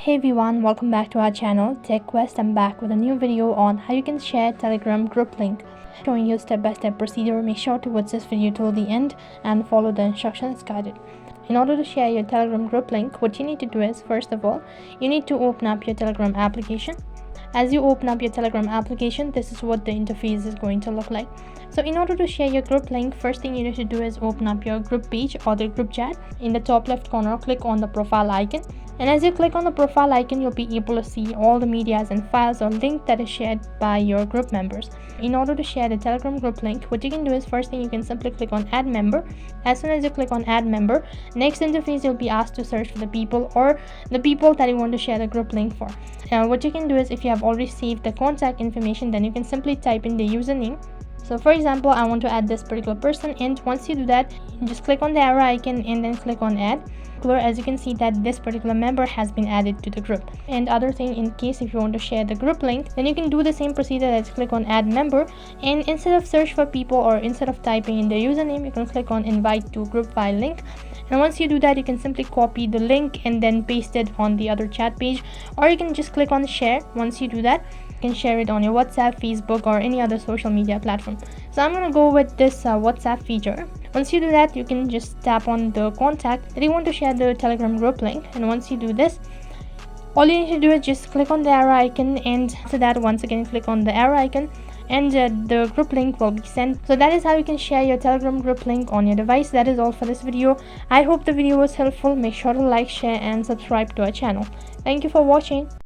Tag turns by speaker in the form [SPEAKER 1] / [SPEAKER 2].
[SPEAKER 1] Hey everyone, welcome back to our channel TechQuest. I'm back with a new video on how you can share Telegram group link, showing you step-by-step procedure. Make sure to watch this video till the end and follow the instructions guided. In order to share your Telegram group link, what you need to do is, first of all, you need to open up your Telegram application. As you open up your Telegram application, this is what the interface is going to look like. So in order to share your group link, first thing you need to do is open up your group page or the group chat. In the top left corner, click on the profile icon. And as you click on the profile icon, you'll be able to see all the medias and files or link that is shared by your group members. In order to share the Telegram group link, what you can do is, first thing you can simply click on add member. As soon as you click on add member, next interface you'll be asked to search for the people or the people that you want to share the group link for. What you can do is, if you have already saved the contact information, then you can simply type in the username. So for example, I want to add this particular person, and once you do that, you just click on the arrow icon and then click on add. As you can see that this particular member has been added to the group. And other thing, in case if you want to share the group link, then you can do the same procedure. Let's click on add member, and instead of search for people or instead of typing in the username, you can click on invite to group file link. And once you do that, you can simply copy the link and then paste it on the other chat page, or you can just click on share. Once you do that, you can share it on your WhatsApp, Facebook, or any other social media platform. So I'm gonna go with this WhatsApp feature. Once you do that, you can just tap on the contact that you want to share the Telegram group link. And once you do this, all you need to do is just click on the arrow icon, and after that, once again click on the arrow icon, and the group link will be sent. So that is how you can share your Telegram group link on your device. That is all for this video. I hope the video was helpful. Make sure to like, share, and subscribe to our channel. Thank you for watching.